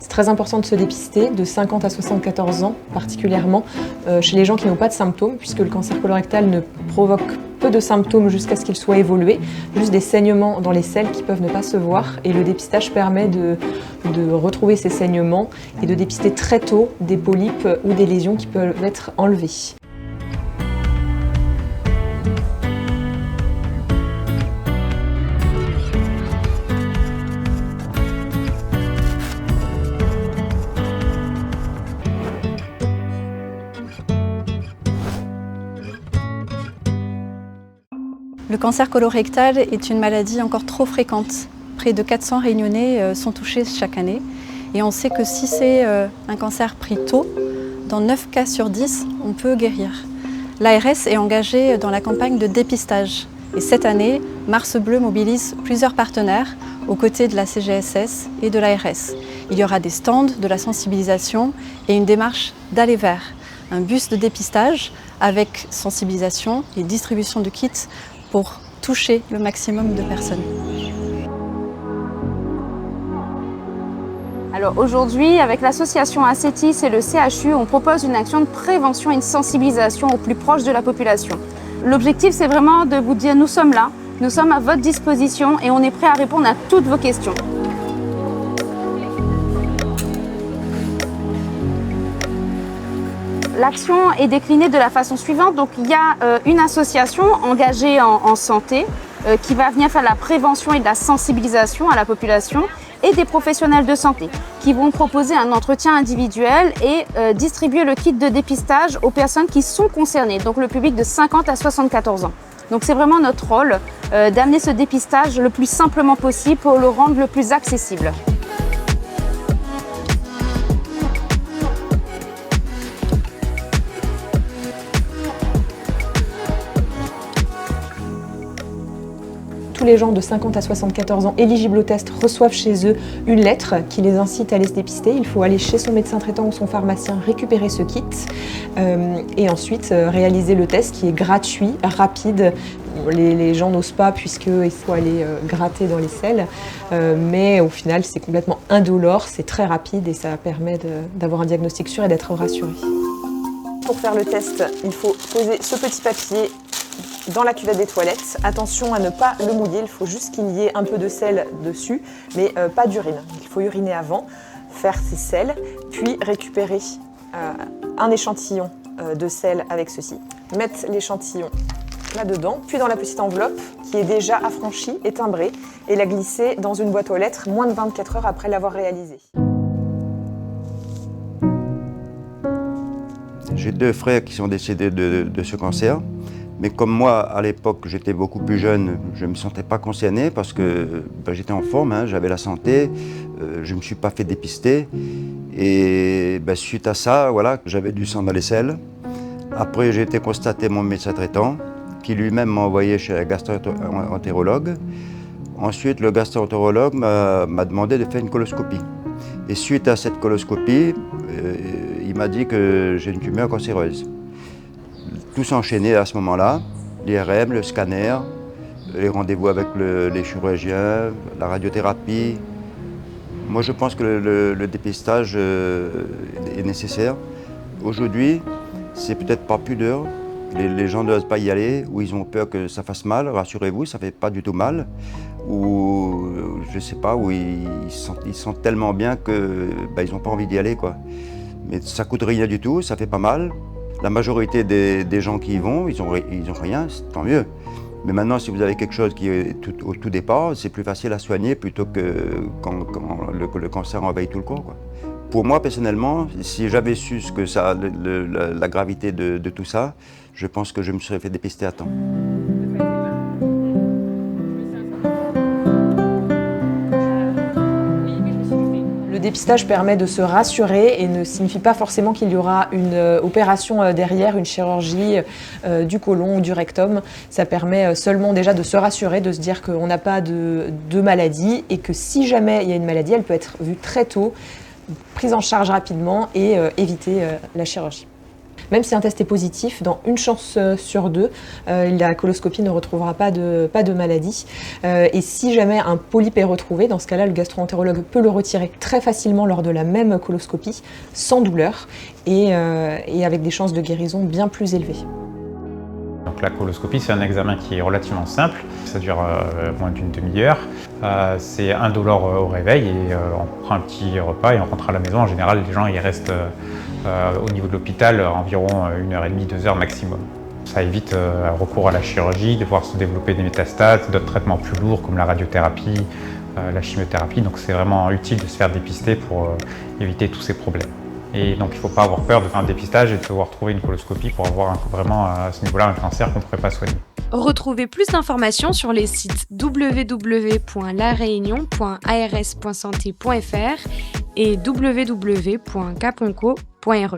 C'est très important de se dépister de 50 à 74 ans particulièrement chez les gens qui n'ont pas de symptômes, puisque le cancer colorectal ne provoque peu de symptômes jusqu'à ce qu'il soit évolué, juste des saignements dans les selles qui peuvent ne pas se voir, et le dépistage permet de retrouver ces saignements et de dépister très tôt des polypes ou des lésions qui peuvent être enlevées. Le cancer colorectal est une maladie encore trop fréquente. Près de 400 Réunionnais sont touchés chaque année. Et on sait que si c'est un cancer pris tôt, dans 9 cas sur 10, on peut guérir. L'ARS est engagée dans la campagne de dépistage. Et cette année, Mars Bleu mobilise plusieurs partenaires aux côtés de la CGSS et de l'ARS. Il y aura des stands, de la sensibilisation et une démarche d'aller vers. Un bus de dépistage avec sensibilisation et distribution de kits pour toucher le maximum de personnes. Alors aujourd'hui, avec l'association ACETIS et le CHU, on propose une action de prévention et de sensibilisation au plus proche de la population. L'objectif, c'est vraiment de vous dire, nous sommes là, nous sommes à votre disposition et on est prêt à répondre à toutes vos questions. L'action est déclinée de la façon suivante. Donc, il y a une association engagée en santé qui va venir faire la prévention et de la sensibilisation à la population, et des professionnels de santé qui vont proposer un entretien individuel et distribuer le kit de dépistage aux personnes qui sont concernées, donc le public de 50 à 74 ans. Donc c'est vraiment notre rôle d'amener ce dépistage le plus simplement possible pour le rendre le plus accessible. Tous les gens de 50 à 74 ans éligibles au test reçoivent chez eux une lettre qui les incite à aller se dépister. Il faut aller chez son médecin traitant ou son pharmacien récupérer ce kit et ensuite réaliser le test qui est gratuit, rapide. Les gens n'osent pas puisqu'il faut aller gratter dans les selles, mais au final c'est complètement indolore, c'est très rapide et ça permet d'avoir un diagnostic sûr et d'être rassuré. Pour faire le test, il faut poser ce petit papier dans la cuvette des toilettes. Attention à ne pas le mouiller, il faut juste qu'il y ait un peu de sel dessus, mais pas d'urine. Il faut uriner avant, faire ses sels, puis récupérer un échantillon de sel avec ceci. Mettre l'échantillon là-dedans, puis dans la petite enveloppe qui est déjà affranchie et timbrée, et la glisser dans une boîte aux lettres moins de 24 heures après l'avoir réalisée. J'ai 2 frères qui sont décédés de ce cancer. Mais comme moi, à l'époque, j'étais beaucoup plus jeune, je ne me sentais pas concerné parce que j'étais en forme, hein, j'avais la santé, je ne me suis pas fait dépister. Et suite à ça, voilà, j'avais du sang dans les selles. Après, j'ai été constaté mon médecin traitant, qui lui-même m'a envoyé chez un gastro-entérologue. Ensuite, le gastro-entérologue m'a demandé de faire une coloscopie. Et suite à cette coloscopie, il m'a dit que j'ai une tumeur cancéreuse. Tout s'est enchaîné à ce moment-là, l'IRM, le scanner, les rendez-vous avec les chirurgiens, la radiothérapie. Moi, je pense que le dépistage est nécessaire. Aujourd'hui, c'est peut-être par pudeur. Les gens n'osent pas y aller, ou ils ont peur que ça fasse mal. Rassurez-vous, ça ne fait pas du tout mal. Ou, je ne sais pas, ou ils sentent tellement bien qu'ils n'ont pas envie d'y aller, quoi. Mais ça ne coûte rien du tout, ça fait pas mal. La majorité des gens qui y vont, ils ont rien, tant mieux. Mais maintenant, si vous avez quelque chose qui est au tout départ, c'est plus facile à soigner plutôt que quand le cancer envahit tout le corps, quoi. Pour moi, personnellement, si j'avais su la gravité de tout ça, je pense que je me serais fait dépister à temps. Le dépistage permet de se rassurer et ne signifie pas forcément qu'il y aura une opération derrière, une chirurgie du côlon ou du rectum. Ça permet seulement déjà de se rassurer, de se dire qu'on n'a pas de maladie et que si jamais il y a une maladie, elle peut être vue très tôt, prise en charge rapidement et éviter la chirurgie. Même si un test est positif, dans une chance sur deux, la coloscopie ne retrouvera pas de maladie. Et si jamais un polype est retrouvé, dans ce cas-là, le gastro-entérologue peut le retirer très facilement lors de la même coloscopie, sans douleur et avec des chances de guérison bien plus élevées. Donc la coloscopie, c'est un examen qui est relativement simple, ça dure moins d'une demi-heure. C'est indolore au réveil et on prend un petit repas et on rentre à la maison. En général, les gens ils restent au niveau de l'hôpital environ 1h30, 2 heures maximum. Ça évite un recours à la chirurgie, de voir se développer des métastases, d'autres traitements plus lourds comme la radiothérapie, la chimiothérapie. Donc c'est vraiment utile de se faire dépister pour éviter tous ces problèmes. Et donc il ne faut pas avoir peur de faire un dépistage et de devoir trouver une coloscopie pour avoir vraiment à ce niveau-là un cancer qu'on ne pourrait pas soigner. Retrouvez plus d'informations sur les sites www.lareunion.ars.santé.fr et www.caponco.re.